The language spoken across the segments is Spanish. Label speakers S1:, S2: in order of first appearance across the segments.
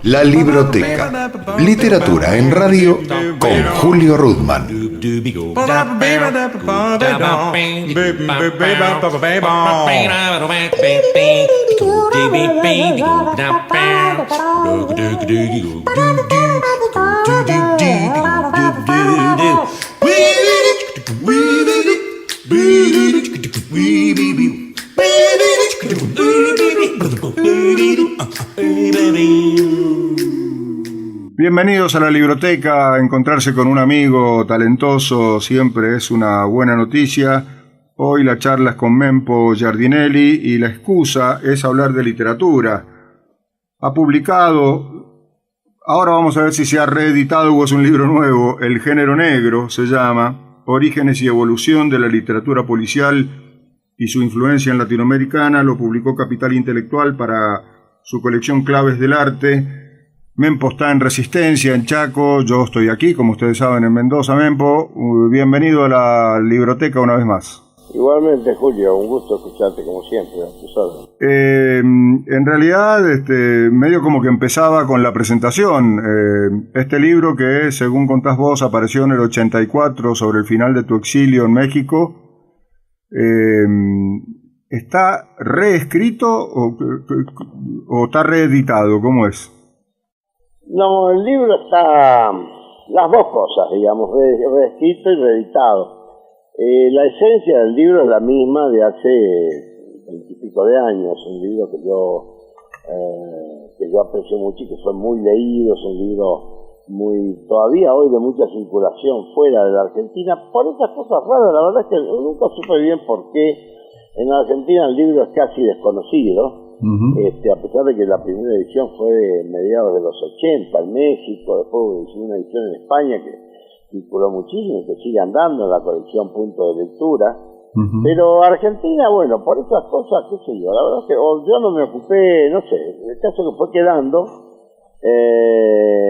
S1: La Libroteca. Literatura en radio con Julio Rudman.
S2: Bienvenidos a la Libroteca. Encontrarse con un amigo talentoso siempre es una buena noticia. Hoy la charla es con Mempo Giardinelli y la excusa es hablar de literatura. Ha publicado, ahora vamos a ver si se ha reeditado o es un libro nuevo, El género negro se llama, Orígenes y evolución de la literatura policial y su influencia en latinoamericana. Lo publicó Capital Intelectual para su colección Claves del Arte. Mempo está en Resistencia, en Chaco. Yo estoy aquí, como ustedes saben, en Mendoza. Mempo, bienvenido a la Libroteca una vez más.
S3: Igualmente, Julio, un gusto escucharte como siempre, a tus órdenes.
S2: En realidad, medio como que empezaba con la presentación. Este libro que, según contás vos, apareció en el 84 sobre el final de tu exilio en México. ¿Está reescrito o está reeditado? ¿Cómo es?
S3: No, el libro está las dos cosas, digamos, reescrito y reeditado. La esencia del libro es la misma de hace 20 y pico de años, un libro que yo aprecié mucho y que fue muy leído, es un libro todavía hoy de mucha circulación fuera de la Argentina, por esas cosas raras. La verdad es que nunca supe bien por qué en la Argentina el libro es casi desconocido. A pesar de que la primera edición fue de mediados de los 80 en México, después hizo una edición en España que circuló muchísimo y que sigue andando en la colección Punto de Lectura. Pero Argentina, bueno, por esas cosas, qué sé yo, la verdad es que yo no me ocupé, no sé, el caso que fue quedando.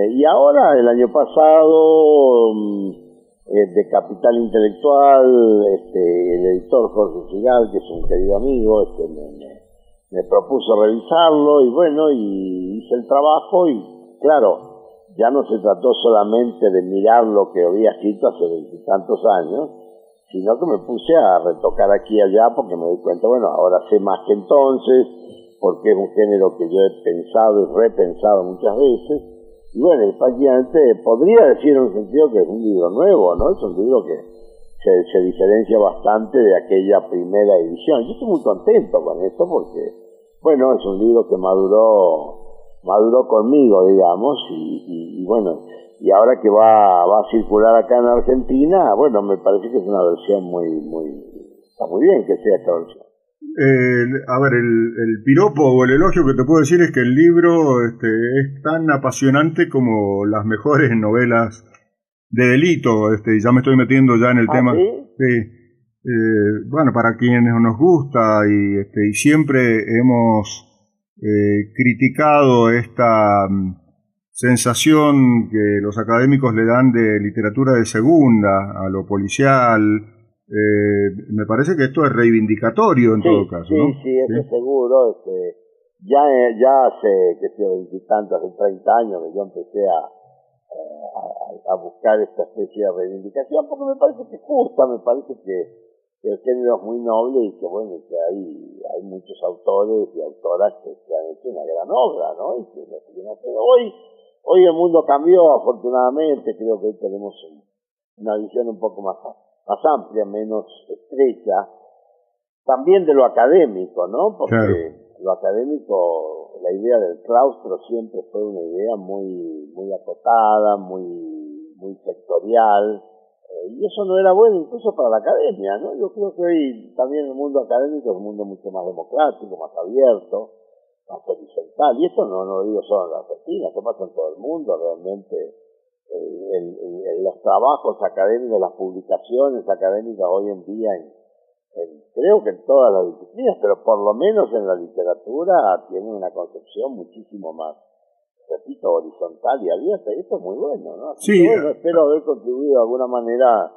S3: Y ahora, el año pasado, de Capital Intelectual, el editor Jorge Sigal, que es un querido amigo, me propuso revisarlo y bueno, y hice el trabajo y claro, ya no se trató solamente de mirar lo que había escrito hace 20 y tantos años, sino que me puse a retocar aquí y allá porque me di cuenta, bueno, ahora sé más que entonces, porque es un género que yo he pensado y repensado muchas veces, y bueno, prácticamente podría decir en un sentido que es un libro nuevo, ¿no? Es un libro que se diferencia bastante de aquella primera edición. Yo estoy muy contento con esto porque, bueno, es un libro que maduró conmigo, digamos, y bueno, y ahora que va a circular acá en Argentina, bueno, me parece que es una versión está muy bien que sea esta versión.
S2: A ver, el piropo o el elogio que te puedo decir es que el libro es tan apasionante como las mejores novelas de delito. Ya me estoy metiendo ya en el tema.
S3: ¿Sí?
S2: Sí. Bueno, para quienes nos gusta y siempre hemos criticado esta sensación que los académicos le dan de literatura de segunda a lo policial. Me parece que esto es reivindicatorio en todo caso, ¿no?
S3: Sí, eso seguro. Ya hace, que sé, 20 y tantos, hace 30 años que yo empecé a buscar esta especie de reivindicación, porque me parece que es justa, me parece que el género es muy noble y que bueno, que hay muchos autores y autoras que han hecho una gran obra, ¿no? Y que lo siguen haciendo. Hoy el mundo cambió, afortunadamente. Creo que hoy tenemos una visión un poco más amplia, menos estrecha, también de lo académico, ¿no? Porque claro, lo académico, la idea del claustro siempre fue una idea muy acotada, muy sectorial, y eso no era bueno incluso para la academia, ¿no? Yo creo que hoy también el mundo académico es un mundo mucho más democrático, más abierto, más horizontal, y esto no lo digo solo en la Argentina, esto pasa en todo el mundo realmente. Los trabajos académicos, las publicaciones académicas hoy en día, creo que en todas las disciplinas, pero por lo menos en la literatura, tienen una concepción muchísimo más, repito, horizontal y abierta, y esto es muy bueno, ¿no? Así
S2: sí.
S3: que, bueno, espero haber contribuido de alguna manera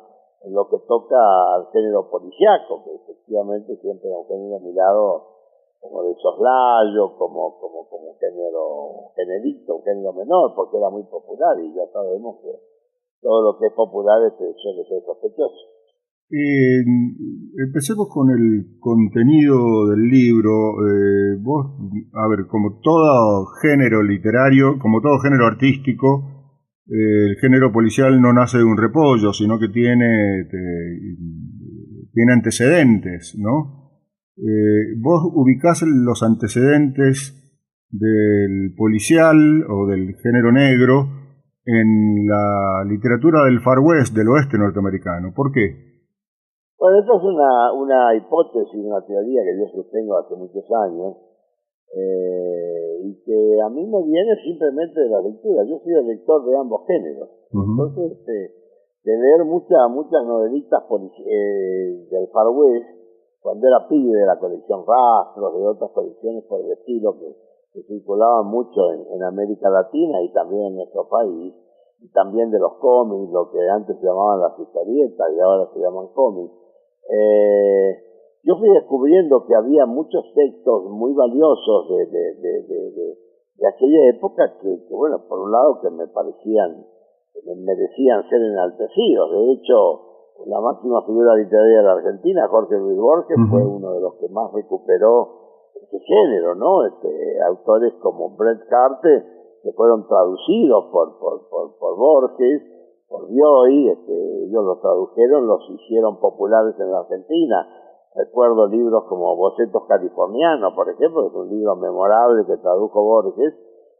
S3: en lo que toca al género policiaco, que efectivamente siempre es un género mirado como de soslayo, como generito, un género menor, porque era muy popular, y ya sabemos que todo lo que es popular suele ser sospechoso.
S2: Empecemos con el contenido del libro. Vos, a ver, como todo género literario, como todo género artístico, el género policial no nace de un repollo, sino que tiene antecedentes, ¿no? Vos ubicás los antecedentes del policial o del género negro en la literatura del Far West, del oeste norteamericano. ¿Por qué?
S3: Bueno, esta es una hipótesis, una teoría que yo sostengo hace muchos años, y que a mí me viene simplemente de la lectura. Yo soy el lector de ambos géneros. Entonces, de leer muchas novelitas del Far West, cuando era pibe, de la colección Rastros, de otras colecciones por el estilo que circulaban mucho en América Latina y también en nuestro país, y también de los cómics, lo que antes se llamaban las historietas y ahora se llaman cómics. Yo fui descubriendo que había muchos textos muy valiosos de aquella época que, bueno, por un lado que me merecían ser enaltecidos. De hecho, la máxima figura literaria de la Argentina, Jorge Luis Borges, fue uno de los que más recuperó este género, ¿no? Autores como Bret Harte, que fueron traducidos por Borges, por Bioy, ellos los tradujeron, los hicieron populares en la Argentina. Recuerdo libros como Bocetos Californianos, por ejemplo, que es un libro memorable que tradujo Borges,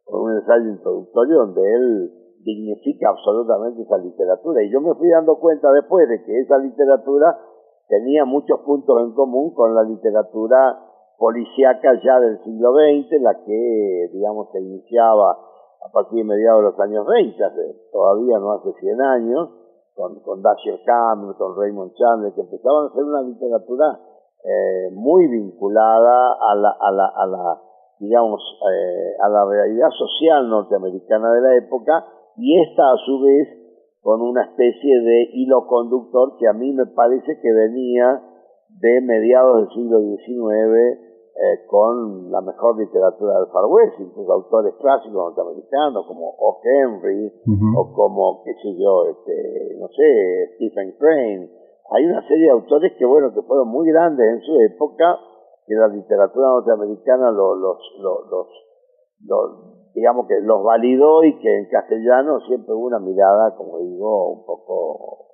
S3: con un ensayo introductorio donde él dignifica absolutamente esa literatura. Y yo me fui dando cuenta después de que esa literatura tenía muchos puntos en común con la literatura policíaca ya del siglo XX, la que, digamos, se iniciaba a partir de mediados de los años 20, todavía no hace 100 años, con Dashiell Hammett, con Raymond Chandler, que empezaban a hacer una literatura muy vinculada a la realidad social norteamericana de la época, y esta a su vez con una especie de hilo conductor que a mí me parece que venía de mediados del siglo XIX, con la mejor literatura del Far West, incluso autores clásicos norteamericanos como O. Henry, o como, qué sé yo, no sé, Stephen Crane. Hay una serie de autores que, bueno, que fueron muy grandes en su época, que la literatura norteamericana digamos que los validó, y que en castellano siempre hubo una mirada, como digo, un poco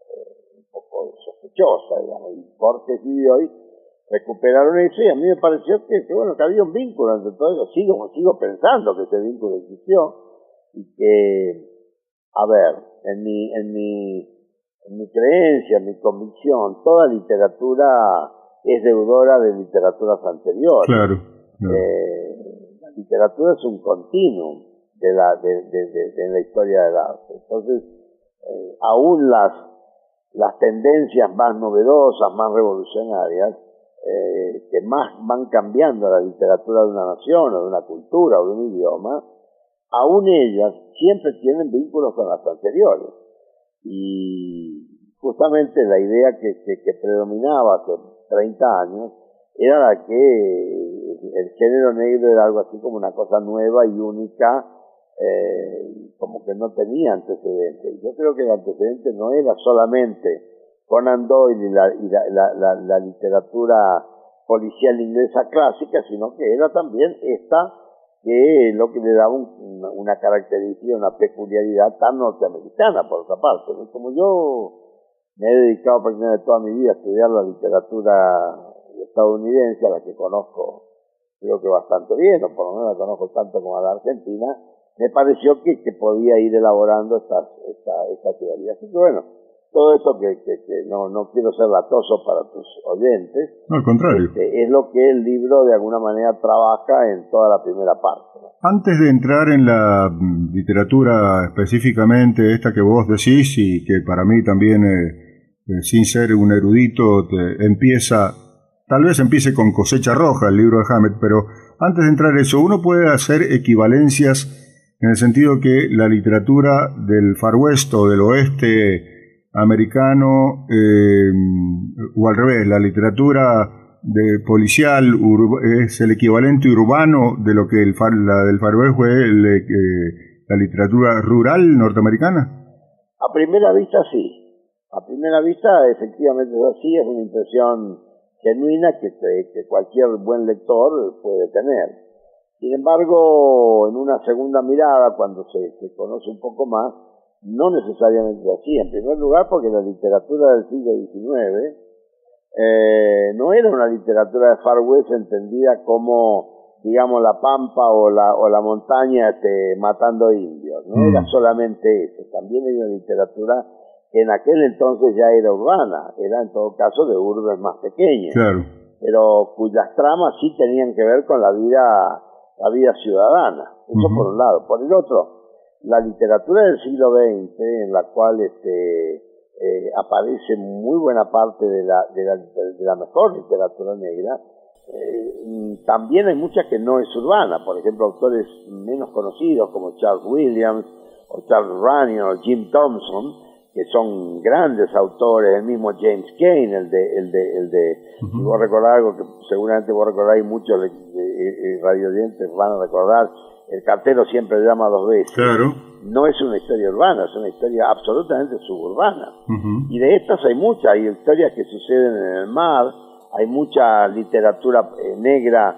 S3: sospechosa, digamos. Y Borges y Bioy recuperaron eso, y a mí me pareció que había un vínculo entre todo eso. Sigo pensando que ese vínculo existió, y que, a ver, en mi creencia, en mi convicción, toda literatura es deudora de literaturas anteriores.
S2: Claro.
S3: La literatura es un continuum de la historia del arte. Entonces, aún las tendencias más novedosas, más revolucionarias, que más van cambiando la literatura de una nación, o de una cultura, o de un idioma, aún ellas siempre tienen vínculos con las anteriores. Y justamente la idea que predominaba hace 30 años era la que el género negro era algo así como una cosa nueva y única, como que no tenía antecedentes. Yo creo que el antecedente no era solamente Conan Doyle y la literatura policial inglesa clásica, sino que era también esta, que lo que le daba una característica, una peculiaridad tan norteamericana, por otra parte. Como yo me he dedicado prácticamente toda mi vida a estudiar la literatura estadounidense, a la que conozco creo que bastante bien, o por lo menos la conozco tanto como a la Argentina, me pareció que podía ir elaborando esta teoría. Así que bueno, todo esto que no quiero ser latoso para tus oyentes,
S2: no, al contrario,
S3: es lo que el libro de alguna manera trabaja en toda la primera parte, ¿no?
S2: Antes de entrar en la literatura específicamente esta que vos decís, y que para mí también, sin ser un erudito, tal vez empiece con Cosecha Roja, el libro de Hammett, pero antes de entrar en eso, uno puede hacer equivalencias en el sentido que la literatura del Far West o del oeste americano, o al revés, la literatura de policial es el equivalente urbano de lo que la del Far West fue la literatura rural norteamericana?
S3: A primera vista sí. A primera vista efectivamente es así, es una impresión genuina que cualquier buen lector puede tener. Sin embargo, en una segunda mirada, cuando se conoce un poco más, no necesariamente así. En primer lugar, porque la literatura del siglo XIX no era una literatura de Far West entendida como, digamos, la pampa o la montaña matando indios. No era solamente eso. También era una literatura que en aquel entonces ya era urbana. Era, en todo caso, de urbes más pequeñas. Claro. Pero cuyas tramas sí tenían que ver con la vida ciudadana. Eso por un lado. Por el otro, la literatura del siglo XX, en la cual aparece muy buena parte de la mejor literatura negra, también hay mucha que no es urbana. Por ejemplo, autores menos conocidos como Charles Williams o Charles Runyon o Jim Thompson, que son grandes autores, el mismo James Cain, el de si vos recordás algo que seguramente vos recordáis, muchos radioyentes van a recordar, El cartero siempre llama dos veces. Claro. No es una historia urbana, es una historia absolutamente suburbana. Y de estas hay muchas, hay historias que suceden en el mar, hay mucha literatura negra,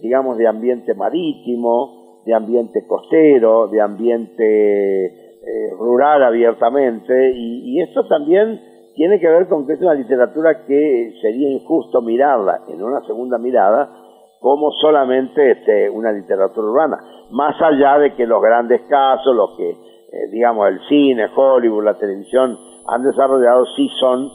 S3: digamos, de ambiente marítimo, de ambiente costero, de ambiente rural abiertamente, y esto también tiene que ver con que es una literatura que sería injusto mirarla en una segunda mirada como solamente una literatura urbana, más allá de que los grandes casos, los que, digamos, el cine, Hollywood, la televisión han desarrollado, sí son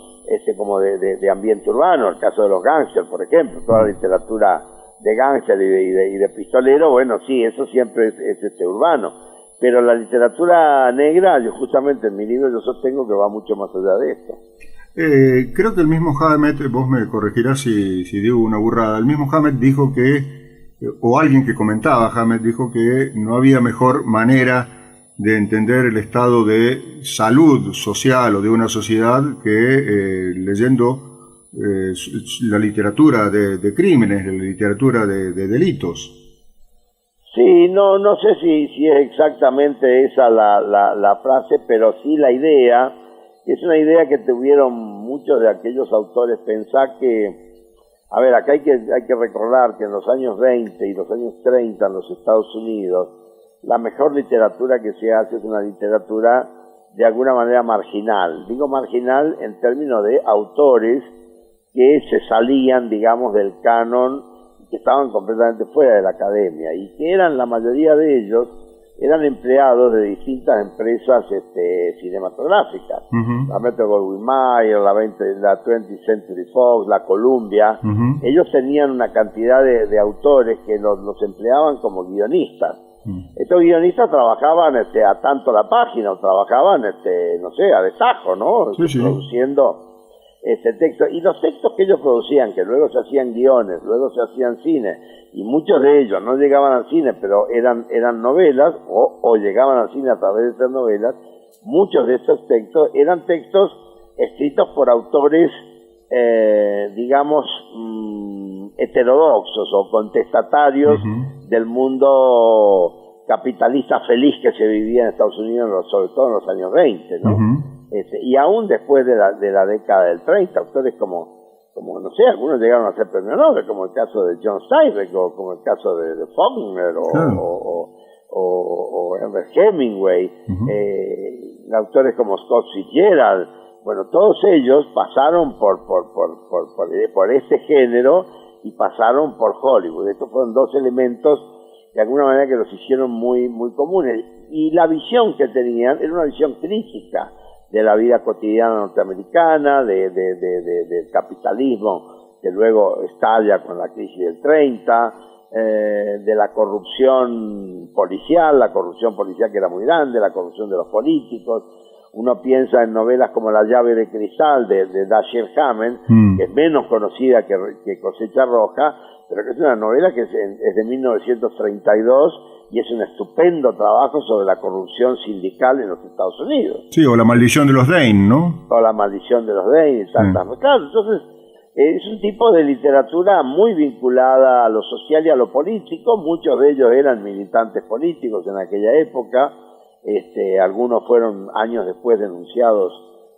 S3: como de ambiente urbano. El caso de los gángsters, por ejemplo, toda la literatura de gángster y de pistolero, bueno, sí, eso siempre es urbano. Pero la literatura negra, yo justamente en mi libro yo sostengo que va mucho más allá de esto.
S2: Creo que el mismo Hammett, vos me corregirás si digo una burrada, el mismo Hammett dijo que, o alguien que comentaba Hammett dijo que no había mejor manera de entender el estado de salud social o de una sociedad que leyendo la literatura de crímenes, la literatura de delitos.
S3: Sí, no sé si es exactamente esa la frase, pero sí la idea. Es una idea que tuvieron muchos de aquellos autores. Pensar que, a ver, acá hay que recordar que en los años 20 y los años 30 en los Estados Unidos, la mejor literatura que se hace es una literatura de alguna manera marginal. Digo marginal en términos de autores que se salían, digamos, del canon, que estaban completamente fuera de la academia, y que eran, la mayoría de ellos, eran empleados de distintas empresas cinematográficas, la Metro-Goldwyn-Mayer, la 20th Century Fox, la Columbia. Ellos tenían una cantidad de autores que los empleaban como guionistas. Estos guionistas trabajaban a tanto la página, o trabajaban, no sé, a destajo, ¿no? Produciendo textos. Y los textos que ellos producían, que luego se hacían guiones, luego se hacían cine, y muchos de ellos no llegaban al cine, pero eran novelas, o llegaban al cine a través de estas novelas. Muchos de estos textos eran textos escritos por autores, digamos, heterodoxos o contestatarios del mundo capitalista feliz que se vivía en Estados Unidos, sobre todo en los años 20, ¿no? Y aún después de la década del 30, autores como no sé, algunos llegaron a ser premio Nobel, como el caso de John Steinbeck, o como el caso de Faulkner, o Ernest Hemingway, autores como Scott Fitzgerald. Bueno, todos ellos pasaron por este género y pasaron por Hollywood. Estos fueron dos elementos de alguna manera que los hicieron muy, muy comunes. Y la visión que tenían era una visión crítica de la vida cotidiana norteamericana, del capitalismo que luego estalla con la crisis del 30, de la corrupción policial que era muy grande, la corrupción de los políticos. Uno piensa en novelas como La llave de cristal de Dashiell Hammett, que es menos conocida que Cosecha Roja, pero que es una novela que es de 1932, y es un estupendo trabajo sobre la corrupción sindical en los Estados Unidos.
S2: Sí, o La maldición de los Dane, ¿no?
S3: O La maldición de los Dane y tantas. Claro, entonces es un tipo de literatura muy vinculada a lo social y a lo político. Muchos de ellos eran militantes políticos en aquella época. Algunos fueron años después denunciados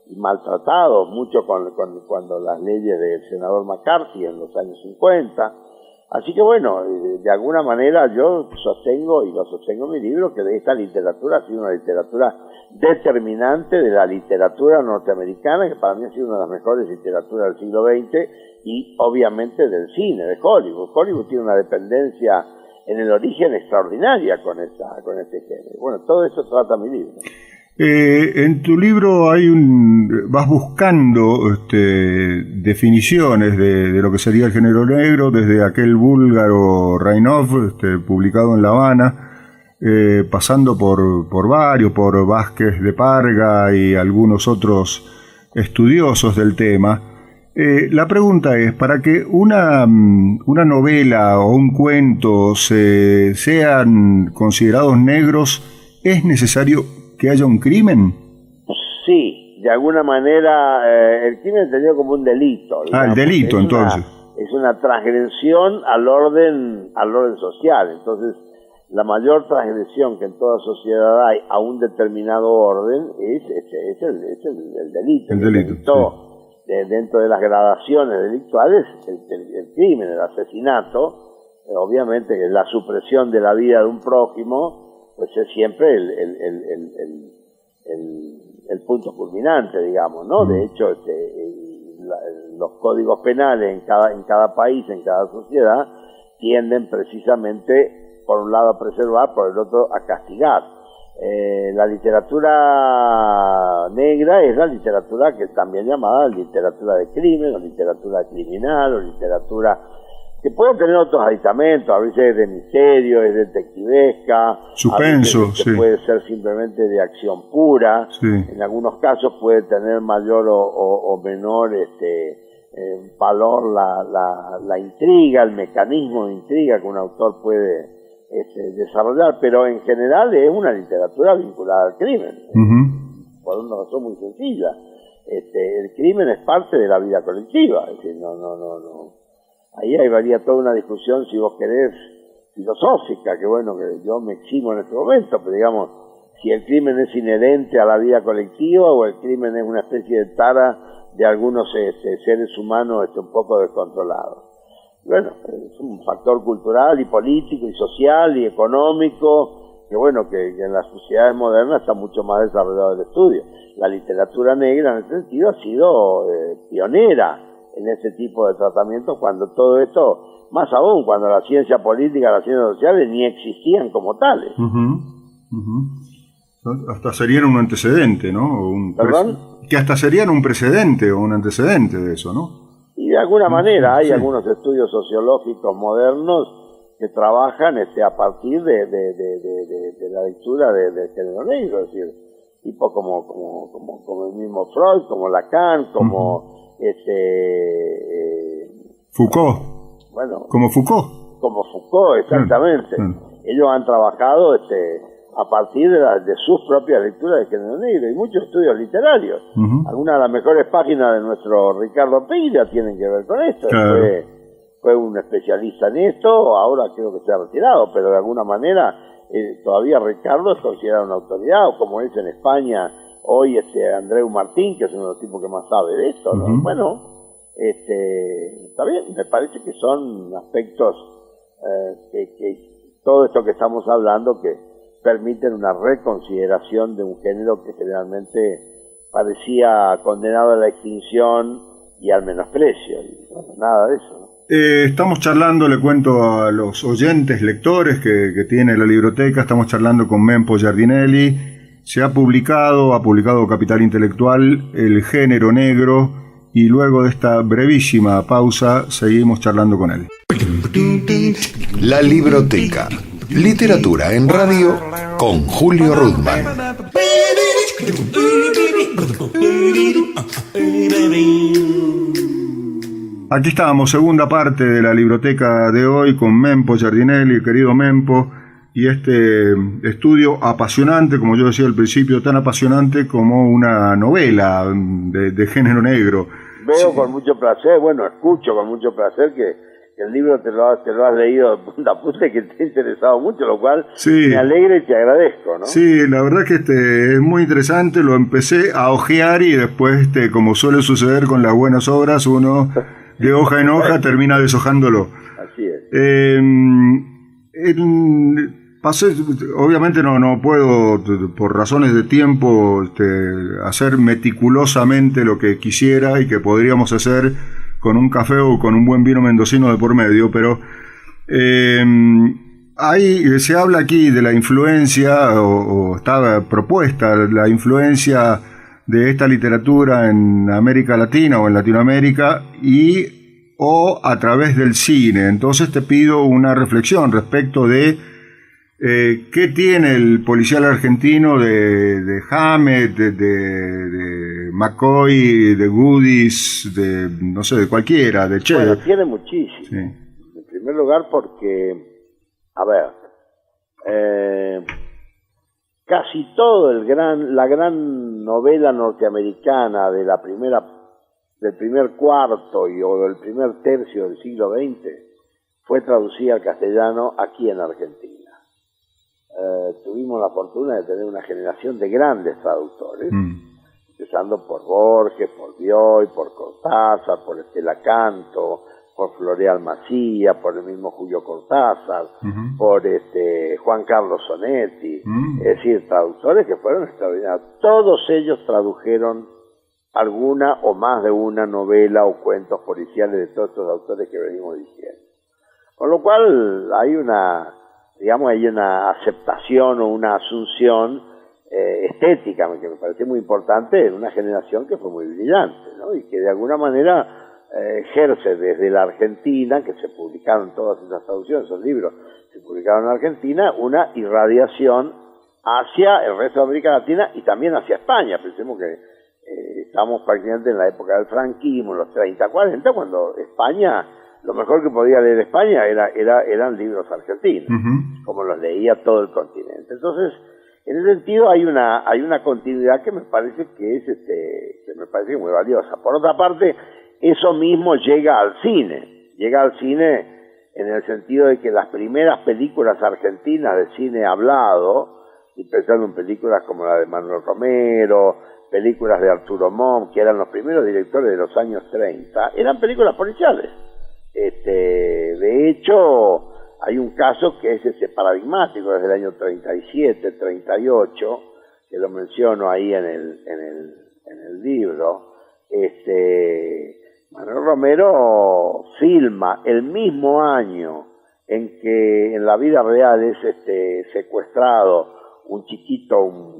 S3: y maltratados, mucho cuando las leyes del senador McCarthy en los años 50. Así que bueno, de alguna manera yo sostengo, y lo sostengo en mi libro, que esta literatura ha sido una literatura determinante de la literatura norteamericana, que para mí ha sido una de las mejores literaturas del siglo XX, y obviamente del cine, de Hollywood. Hollywood tiene una dependencia en el origen extraordinaria con este género. Bueno, todo eso trata mi libro.
S2: En tu libro vas buscando definiciones de lo que sería el género negro, desde aquel búlgaro Rainov, publicado en La Habana, pasando por varios, por Vázquez de Parga y algunos otros estudiosos del tema. La pregunta es, para que una novela o un cuento sean considerados negros, ¿es necesario que haya un crimen?
S3: Sí, de alguna manera el crimen entendido como un delito. Digamos.
S2: El delito, entonces.
S3: Es una transgresión al orden social. Entonces, la mayor transgresión que en toda sociedad hay a un determinado orden es el delito.
S2: El delito.
S3: Dentro de las gradaciones delictuales, el crimen, el asesinato, obviamente que la supresión de la vida de un prójimo, pues es siempre el punto culminante, digamos, ¿no? De hecho, los códigos penales en cada país, en cada sociedad, tienden precisamente, por un lado a preservar, por el otro a castigar. La literatura negra es la literatura que también llamada literatura de crimen, o literatura criminal, o literatura que puede tener otros aditamentos, a veces es de misterio, es detectivesca,
S2: suspenso,
S3: a veces puede ser simplemente de acción pura, en algunos casos puede tener mayor o menor valor la intriga, el mecanismo de intriga que un autor puede desarrollar, pero en general es una literatura vinculada al crimen, por una razón muy sencilla. El crimen es parte de la vida colectiva, es decir, no. Ahí varía toda una discusión, si vos querés, filosófica, que bueno, que yo me eximo en este momento, pero digamos, si el crimen es inherente a la vida colectiva o el crimen es una especie de tara de algunos seres humanos un poco descontrolados. Bueno, es un factor cultural y político y social y económico, que bueno, que en las sociedades modernas está mucho más desarrollado el estudio. La literatura negra en ese sentido ha sido pionera en ese tipo de tratamientos, cuando todo esto, más aún cuando la ciencia política, las ciencias sociales ni existían como tales.
S2: Hasta serían un antecedente, ¿no?
S3: ¿Perdón?
S2: Que hasta serían un precedente o un antecedente de eso, ¿no?
S3: Y de alguna manera hay algunos estudios sociológicos modernos que trabajan a partir de la lectura del género negro, es decir, tipo como el mismo Freud, como Lacan, como
S2: Foucault.
S3: Bueno,
S2: como Foucault,
S3: exactamente. Ellos han trabajado a partir de sus propias lecturas de género negro y muchos estudios literarios. Algunas de las mejores páginas de nuestro Ricardo Peira tienen que ver con esto.
S2: Claro.
S3: Fue un especialista en esto, ahora creo que se ha retirado, pero de alguna manera todavía Ricardo es considerado una autoridad, o como es en España hoy Andreu Martín, que es uno de los tipos que más sabe de esto, ¿no? Bueno, está bien, me parece que son aspectos que todo esto que estamos hablando que permiten una reconsideración de un género que generalmente parecía condenado a la extinción y al menosprecio, y bueno, nada de eso, ¿no?
S2: Estamos charlando, le cuento a los oyentes, lectores que tiene la libroteca, estamos charlando con Mempo Giardinelli. Se ha publicado Capital Intelectual, El género negro, y luego de esta brevísima pausa seguimos charlando con él.
S1: La libroteca. Literatura en radio con Julio Rudman.
S2: Aquí estamos, segunda parte de la libroteca de hoy con Mempo Giardinelli. Querido Mempo, y este estudio apasionante, como yo decía al principio, tan apasionante como una novela de género negro.
S3: Veo con mucho placer, bueno, escucho con mucho placer que el libro te lo has leído de punta a punta y que te ha interesado mucho, lo cual me alegra y te agradezco, ¿no?
S2: Sí, la verdad que es muy interesante, lo empecé a ojear y después, como suele suceder con las buenas obras, uno de hoja en hoja termina deshojándolo.
S3: Así es.
S2: Obviamente no puedo, por razones de tiempo, hacer meticulosamente lo que quisiera y que podríamos hacer con un café o con un buen vino mendocino de por medio, pero se habla aquí de la influencia, o está propuesta la influencia de esta literatura en América Latina o en Latinoamérica o a través del cine. Entonces te pido una reflexión respecto de ¿qué tiene el policial argentino de Hammett, de McCoy, de Goodies, no sé, de cualquiera, de Che?
S3: Bueno, tiene muchísimo.
S2: Sí.
S3: En primer lugar porque, a ver, casi todo la gran novela norteamericana del primer cuarto o del primer tercio del siglo XX fue traducida al castellano aquí en Argentina. Tuvimos la fortuna de tener una generación de grandes traductores, empezando por Borges, por Bioy, por Cortázar, por Estela Canto, por Floreal Macía, por el mismo Julio Cortázar, por Juan Carlos Sonetti, es decir, traductores que fueron extraordinarios. Todos ellos tradujeron alguna o más de una novela o cuentos policiales de todos estos autores que venimos diciendo. Con lo cual hay una aceptación o una asunción estética que me parece muy importante en una generación que fue muy brillante, ¿no? Y que de alguna manera ejerce desde la Argentina, que se publicaron todas esas traducciones, esos libros se publicaron en Argentina, una irradiación hacia el resto de América Latina y también hacia España. Pensemos que estamos prácticamente en la época del franquismo, en los 30, 40, cuando España, lo mejor que podía leer España eran libros argentinos, como los leía todo el continente. Entonces, en ese sentido hay una continuidad que me parece que es muy valiosa. Por otra parte, eso mismo llega al cine en el sentido de que las primeras películas argentinas de cine hablado, y pensando en películas como la de Manuel Romero, películas de Arturo Montt, que eran los primeros directores de los años 30, eran películas policiales. De hecho, hay un caso que es paradigmático desde el año 37, 38, que lo menciono ahí en el libro. Manuel Romero filma el mismo año en que en la vida real es secuestrado un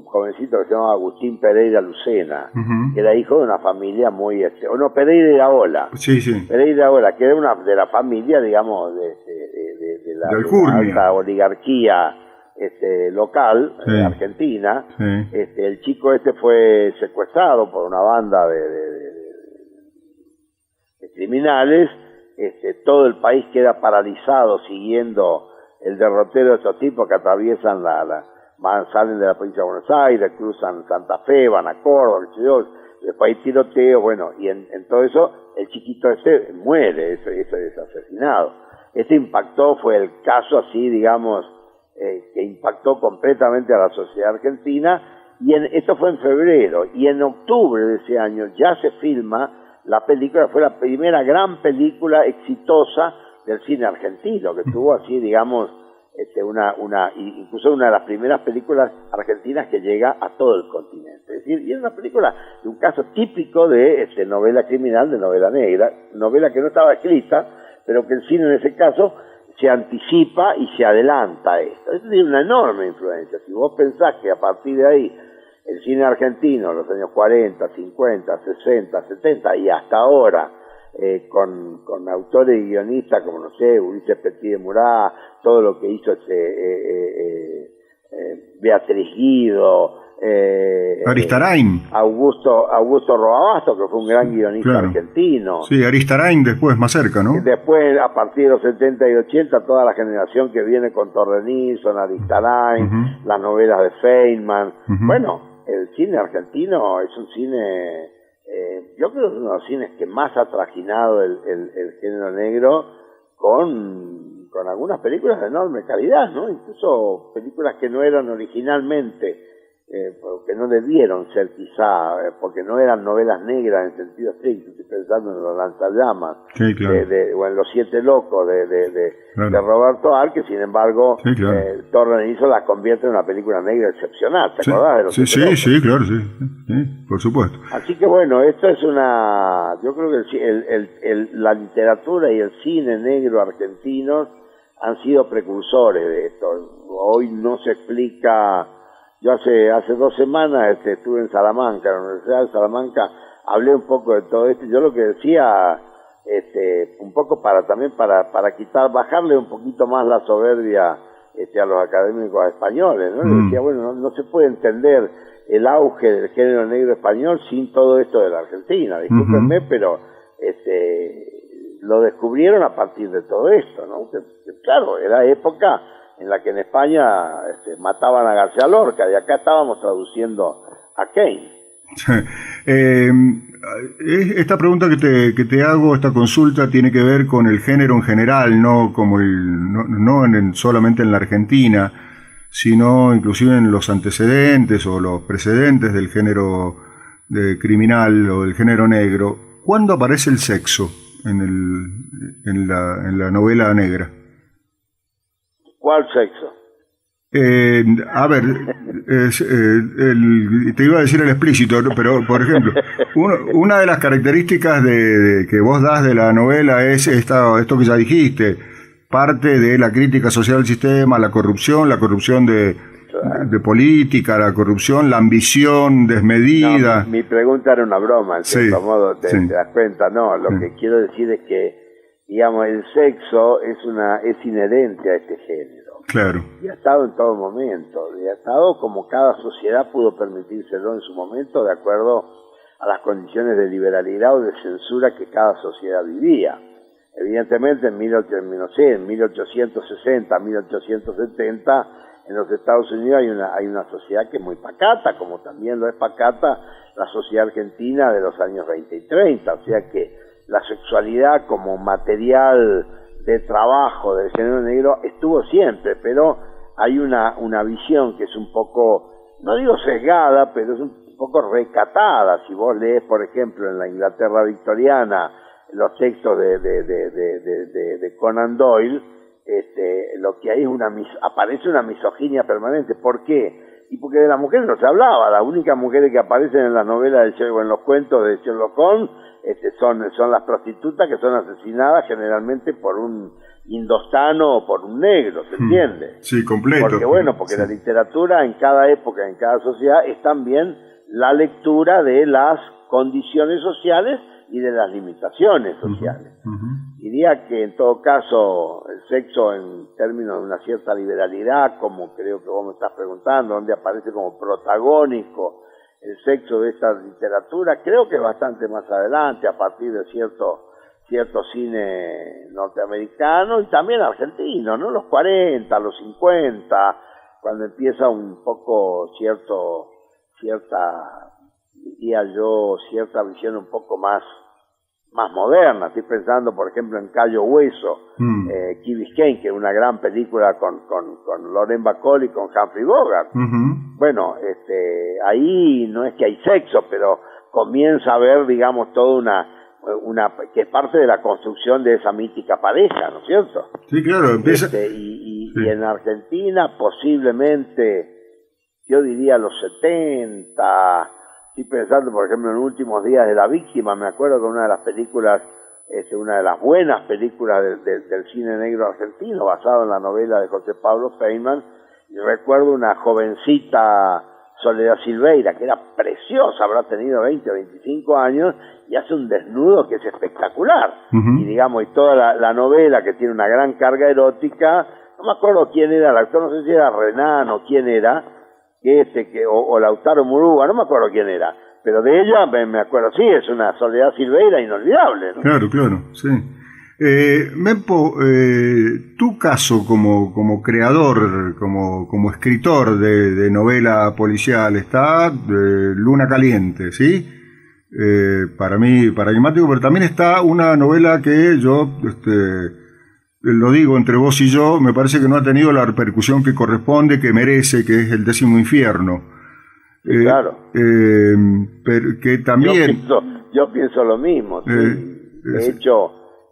S3: jovencito que se llamaba Agustín Pereira Lucena, que era hijo de una familia muy... Pereira Iraola.
S2: Sí, sí.
S3: Pereira Iraola, que era de la familia, digamos, de la alta oligarquía local,
S2: sí,
S3: argentina.
S2: Sí.
S3: El chico fue secuestrado por una banda de criminales. Todo el país queda paralizado siguiendo el derrotero de estos tipos que atraviesan salen de la provincia de Buenos Aires, cruzan Santa Fe, van a Córdoba, después hay tiroteo, bueno, y en todo eso el chiquito muere, es asesinado. Fue el caso así, digamos, que impactó completamente a la sociedad argentina, y esto fue en febrero, y en octubre de ese año ya se filma la película, fue la primera gran película exitosa del cine argentino, que tuvo así, digamos, incluso una de las primeras películas argentinas que llega a todo el continente. Es decir, y es una película de un caso típico de novela criminal, de novela negra, novela que no estaba escrita, pero que el cine en ese caso se anticipa y se adelanta a esto. Eso tiene una enorme influencia. Si vos pensás que a partir de ahí el cine argentino, en los años 40, 50, 60, 70 y hasta ahora, con autores y guionistas como, no sé, Ulises Petit de Murat, todo lo que hizo Beatriz Guido,
S2: Aristarain.
S3: Augusto Roabasto, que fue un gran guionista
S2: claro.
S3: argentino.
S2: Sí, Aristarain después, más cerca, ¿no?
S3: Después, a partir de los 70 y 80, toda la generación que viene con Torrenison, Aristarain, las novelas de Feynman. Bueno, el cine argentino es un cine, yo creo que es uno de los cines que más ha trajinado el género negro con algunas películas de enorme calidad, ¿no? Incluso películas que no eran originalmente, que no debieron ser quizá, porque no eran novelas negras en sentido estricto. Estoy pensando en Los Lanzallamas,
S2: sí, claro.
S3: o en Los Siete Locos
S2: claro.
S3: de Roberto Arlt, que sin embargo
S2: sí, claro.
S3: Torrenison la convierte en una película negra excepcional. ¿Te acordás de Los Siete Locos?
S2: Sí, claro, sí, por supuesto.
S3: Así que bueno, esto es yo creo que la literatura y el cine negro argentinos han sido precursores de esto. Hoy no se explica. Yo hace 2 semanas estuve en Salamanca, en la Universidad de Salamanca, hablé un poco de todo esto. Yo lo que decía, un poco para bajarle un poquito más la soberbia a los académicos españoles, ¿no? Le decía, bueno, no se puede entender el auge del género negro español sin todo esto de la Argentina. Discúlpenme, pero lo descubrieron a partir de todo esto, ¿no? Que, claro, era época en la que en España mataban a García Lorca, y acá estábamos traduciendo a Keynes.
S2: Esta pregunta que te hago, esta consulta, tiene que ver con el género en general, no como solamente en la Argentina, sino inclusive en los antecedentes o los precedentes del género criminal o del género negro. ¿Cuándo aparece el sexo en la novela negra?
S3: ¿Cuál sexo?
S2: A ver, te iba a decir el explícito, pero por ejemplo, una de las características que vos das de la novela es esto que ya dijiste, parte de la crítica social del sistema, la corrupción de política, la corrupción, la ambición desmedida.
S3: No, mi pregunta era una broma, en cierto modo, te das cuenta. No, lo que quiero decir es que, digamos, el sexo es inherente a este género.
S2: Claro.
S3: Y ha estado en todo momento, y ha estado como cada sociedad pudo permitírselo en su momento, de acuerdo a las condiciones de liberalidad o de censura que cada sociedad vivía. Evidentemente en 1860, 1870, en los Estados Unidos hay una sociedad que es muy pacata, como también lo es pacata la sociedad argentina de los años 20 y 30, o sea que la sexualidad como material de trabajo del género negro estuvo siempre, pero hay una visión que es un poco, no digo sesgada, pero es un poco recatada. Si vos lees, por ejemplo, en la Inglaterra victoriana, los textos de Conan Doyle, lo que hay es aparece una misoginia permanente. ¿Por qué? Y porque de las mujeres no se hablaba. Las únicas mujeres que aparecen en las novelas o en los cuentos de Sherlock Holmes son las prostitutas que son asesinadas generalmente por un indostano o por un negro, ¿se entiende?
S2: Sí, completo.
S3: Porque la literatura en cada época, en cada sociedad, es también la lectura de las condiciones sociales y de las limitaciones sociales. Diría que en todo caso el sexo, en términos de una cierta liberalidad, como creo que vos me estás preguntando, donde aparece como protagónico el sexo de esta literatura, creo que es bastante más adelante, a partir de cierto cine norteamericano y también argentino, ¿no? Los 40, los 50, cuando empieza un poco cierta visión un poco más moderna. Estoy pensando, por ejemplo, en Cayo Hueso, Key Biscayne, que es una gran película con Lauren Bacall y con Humphrey Bogart. Bueno, ahí no es que hay sexo, pero comienza a haber, digamos, toda una que es parte de la construcción de esa mítica pareja, ¿no es cierto?
S2: Sí, claro. Empieza...
S3: Y en Argentina posiblemente, yo diría los 70. Estoy pensando, por ejemplo, en Últimos días de la víctima. Me acuerdo que una de las películas, una de las buenas películas del cine negro argentino, basado en la novela de José Pablo Feynman, y recuerdo una jovencita, Soledad Silveira, que era preciosa, habrá tenido 20 o 25 años, y hace un desnudo que es espectacular. Y digamos, y toda la novela, que tiene una gran carga erótica, no me acuerdo quién era el actor, no sé si era Renan o quién era, o Lautaro Murúa, no me acuerdo quién era, pero de ella me acuerdo, sí, es una Soledad Silveira inolvidable, ¿no?
S2: Claro, claro, sí. Mempo, tu caso como creador, como escritor de novela policial, está Luna Caliente, ¿sí? Para mí paradigmático, pero también está una novela que yo, lo digo entre vos y yo, me parece que no ha tenido la repercusión que corresponde, que merece, que es El Décimo Infierno.
S3: Claro.
S2: Pero que también...
S3: Yo pienso lo mismo, sí.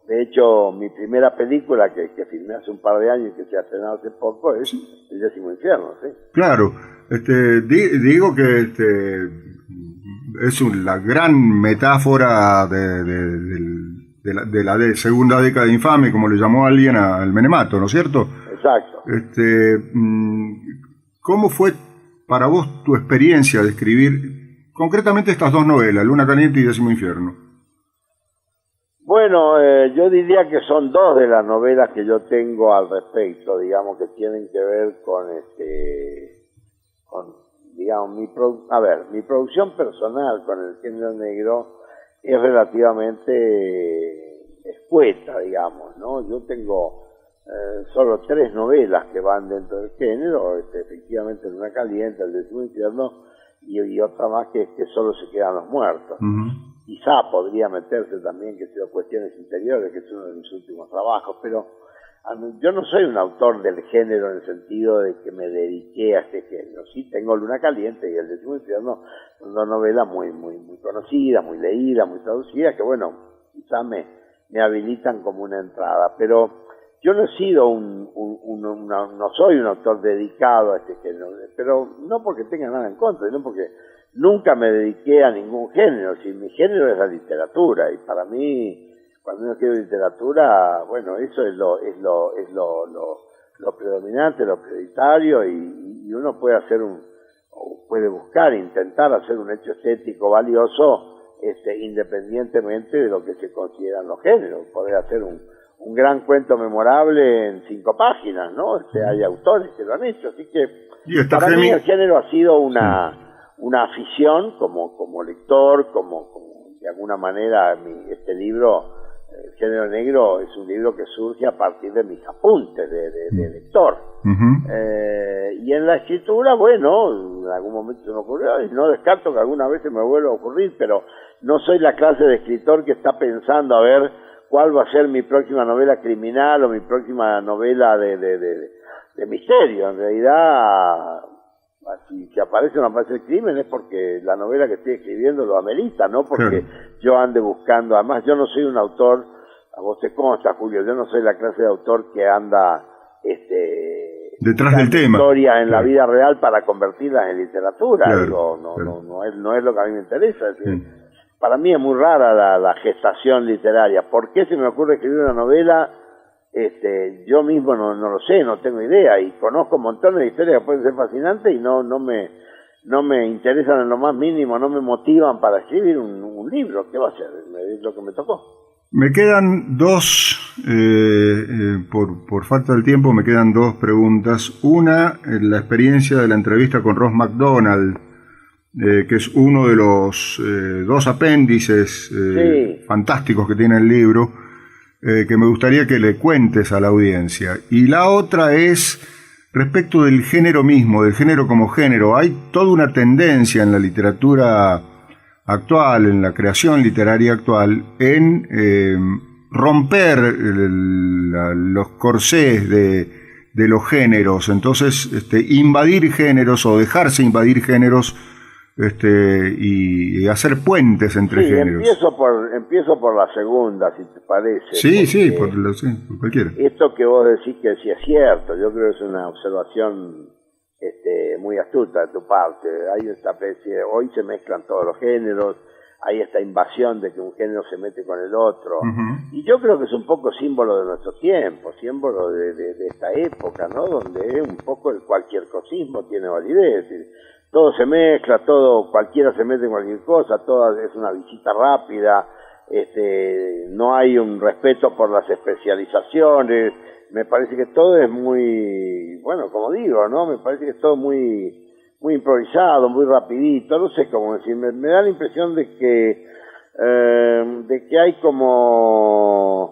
S3: De hecho, mi primera película que filmé hace un par de años y que se ha estrenado hace poco es El Décimo Infierno, ¿sí? Claro.
S2: Digo que es la gran metáfora de la segunda década infame, como le llamó alguien al Menemato, ¿no es cierto?
S3: Exacto.
S2: ¿Cómo fue para vos tu experiencia de escribir concretamente estas dos novelas, Luna Caliente y Décimo Infierno?
S3: Bueno, yo diría que son dos de las novelas que yo tengo al respecto, digamos, que tienen que ver con digamos, mi producción personal con el género negro es relativamente escueta, digamos, ¿no? Yo tengo solo 3 novelas que van dentro del género, efectivamente Luna Caliente, El Décimo Infierno, y otra más que solo se quedan los muertos.
S2: Uh-huh.
S3: Quizá podría meterse también, que sea Cuestiones Interiores, que es uno de mis últimos trabajos, pero yo no soy un autor del género en el sentido de que me dediqué a este género. Sí, tengo Luna Caliente y El Décimo Infierno, son 2 novelas muy conocidas, muy leídas, muy traducidas, que bueno, quizá me habilitan como una entrada, pero yo no he sido no soy un autor dedicado a este género, pero no porque tenga nada en contra, sino porque nunca me dediqué a ningún género. Si mi género es la literatura, y para mí, cuando uno escribe literatura, bueno, eso es lo predominante, lo prioritario, y uno puede puede buscar, intentar hacer un hecho estético valioso, independientemente de lo que se consideran los géneros. Poder hacer un gran cuento memorable en 5 páginas, ¿no? Hay autores que lo han hecho, así que para mí el género ha sido una afición como lector, como de alguna manera este libro, El Género Negro, es un libro que surge a partir de mis apuntes de lector.
S2: Uh-huh.
S3: Y en la escritura, bueno, en algún momento se me ocurrió, y no descarto que alguna vez se me vuelva a ocurrir, pero no soy la clase de escritor que está pensando a ver cuál va a ser mi próxima novela criminal o mi próxima novela de misterio. En realidad, si aparece o no aparece el crimen es porque la novela que estoy escribiendo lo amerita, no porque yo ande buscando. Además, yo no soy un autor, a vos te consta, Julio, yo no soy la clase de autor que anda
S2: detrás del tema,
S3: historia en la vida real para convertirlas en literatura. Digo, no es lo que a mí me interesa. Es decir, para mí es muy rara la gestación literaria. ¿Por qué se me ocurre escribir una novela? Yo mismo no lo sé, no tengo idea, y conozco montones de historias que pueden ser fascinantes y no me interesan en lo más mínimo, no me motivan para escribir un libro. ¿Qué va a ser? Es lo que me tocó.
S2: Me quedan dos, por falta del tiempo, me quedan 2 preguntas. Una, la experiencia de la entrevista con Ross MacDonald, que es uno de los 2 apéndices fantásticos que tiene el libro, que me gustaría que le cuentes a la audiencia. Y la otra es respecto del género mismo, del género como género. Hay toda una tendencia en la literatura actual, en la creación literaria actual, en romper los corsés de los géneros. Entonces, invadir géneros o dejarse invadir géneros, y hacer puentes entre géneros.
S3: Empiezo por la segunda, si te parece.
S2: Sí, por cualquiera.
S3: Esto que vos decís que sí es cierto, yo creo que es una observación muy astuta de tu parte. Hay esta especie, hoy se mezclan todos los géneros, hay esta invasión de que un género se mete con el otro.
S2: Uh-huh.
S3: Y yo creo que es un poco símbolo de nuestro tiempo, símbolo de esta época, ¿no? Donde un poco el cualquier cosismo tiene validez. Todo se mezcla, cualquiera se mete en cualquier cosa, todo es una visita rápida, no hay un respeto por las especializaciones. Me parece que todo es muy, bueno, como digo, ¿no? Me parece que es todo muy muy improvisado, muy rapidito, no sé cómo decir, me da la impresión de que hay ¿cómo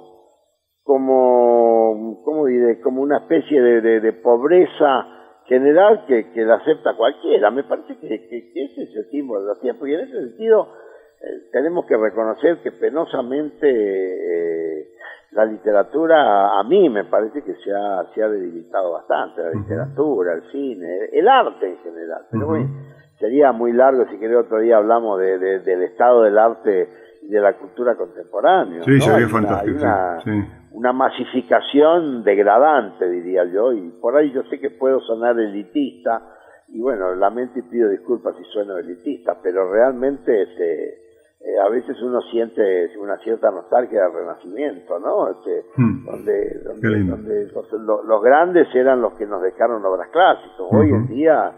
S3: diré? Como una especie de pobreza general que la acepta cualquiera. Me parece que ese es el símbolo de los tiempos, y en ese sentido tenemos que reconocer que penosamente la literatura, a mí me parece que se ha debilitado bastante, la literatura, el cine, el arte en general. Pero bueno, sería muy largo, si querés otro día hablamos del estado del arte y de la cultura contemporánea.
S2: Sí,
S3: ¿no?
S2: sería fantástico.
S3: Hay una masificación degradante, diría yo, y por ahí yo sé que puedo sonar elitista, y bueno, lamento y pido disculpas si sueno elitista, pero realmente a veces uno siente una cierta nostalgia del Renacimiento, ¿no? Donde los grandes eran los que nos dejaron obras clásicas. Hoy en día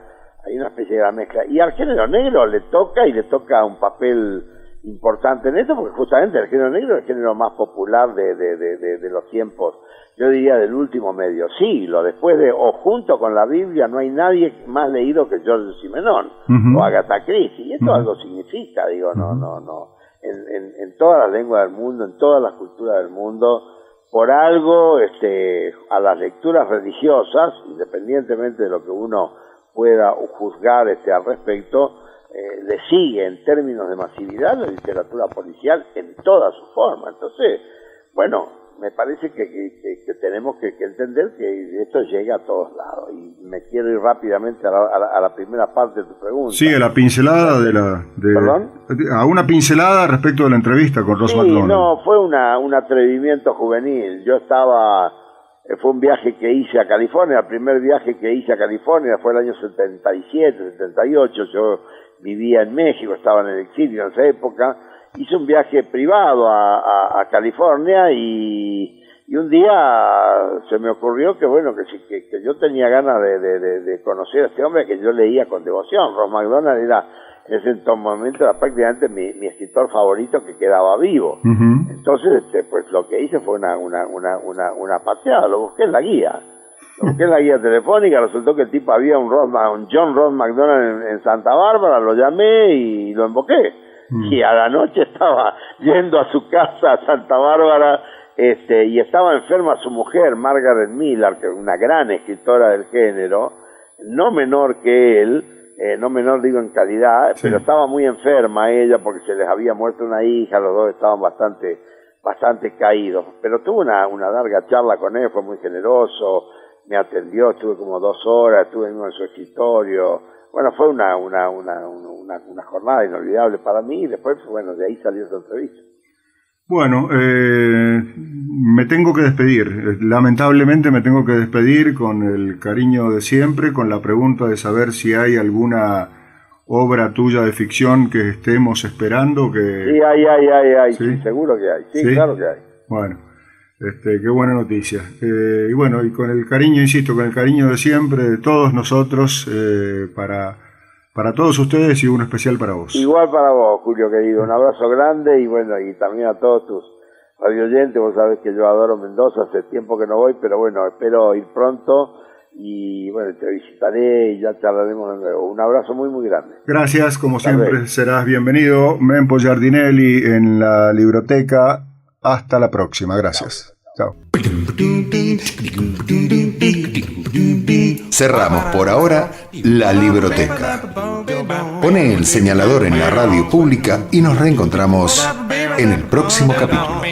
S3: hay una especie de gran mezcla. Y al género negro le toca un papel importante en esto, porque justamente el género negro es el género más popular de los tiempos, yo diría del último medio siglo. Después o junto con la Biblia, no hay nadie más leído que George Simenon o Agatha Christie, y esto algo significa, digo, en todas las lenguas del mundo, en todas las culturas del mundo, por algo a las lecturas religiosas, independientemente de lo que uno pueda juzgar al respecto, le sigue en términos de masividad la literatura policial en toda su forma. Entonces, bueno, me parece que tenemos que entender que esto llega a todos lados. Y me quiero ir rápidamente a la primera parte de tu pregunta.
S2: Sí, a la pincelada
S3: ¿Perdón?
S2: A una pincelada respecto de la entrevista con Ross McDonald.
S3: No, fue un atrevimiento juvenil. Fue un viaje que hice a California. El primer viaje que hice a California fue el año 77, 78. Yo vivía en México, estaba en el exilio en esa época. Hice un viaje privado a California y un día se me ocurrió que yo tenía ganas de conocer a este hombre que yo leía con devoción. Ross McDonald era en ese momento prácticamente mi escritor favorito que quedaba vivo. Entonces, pues lo que hice fue una paseada, lo busqué en la guía. Lo busqué en la guía telefónica, resultó que el tipo había un John Ross McDonald en Santa Bárbara, lo llamé y lo invoqué. Y a la noche estaba yendo a su casa a Santa Bárbara, y estaba enferma su mujer, Margaret Miller, que es una gran escritora del género, no menor que él, no menor digo en calidad, pero estaba muy enferma ella porque se les había muerto una hija, los dos estaban bastante caídos. Pero tuve una larga charla con él, fue muy generoso, me atendió, estuve como 2 horas, estuve en su escritorio. Bueno, fue una jornada inolvidable para mí, y después, bueno, de ahí salió esa entrevista.
S2: Bueno, me tengo que despedir. Lamentablemente me tengo que despedir con el cariño de siempre, con la pregunta de saber si hay alguna obra tuya de ficción que estemos esperando.
S3: Sí, hay. ¿Sí? Seguro que hay. Sí, claro que hay.
S2: Bueno, qué buena noticia. Y bueno, y con el cariño, insisto, con el cariño de siempre, de todos nosotros, para todos ustedes, y uno especial para vos.
S3: Igual para vos, Julio querido, un abrazo grande, y bueno, y también a todos tus radioyentes. Vos sabés que yo adoro Mendoza, hace tiempo que no voy, pero bueno, espero ir pronto, y bueno, te visitaré y ya charlaremos de nuevo. Un abrazo muy, muy grande.
S2: Gracias, como siempre, serás bienvenido. Mempo Giardinelli en la Libroteca. Hasta la próxima, gracias. Chao.
S1: Cerramos por ahora la Libroteca. Pone el señalador en la radio pública y nos reencontramos en el próximo capítulo.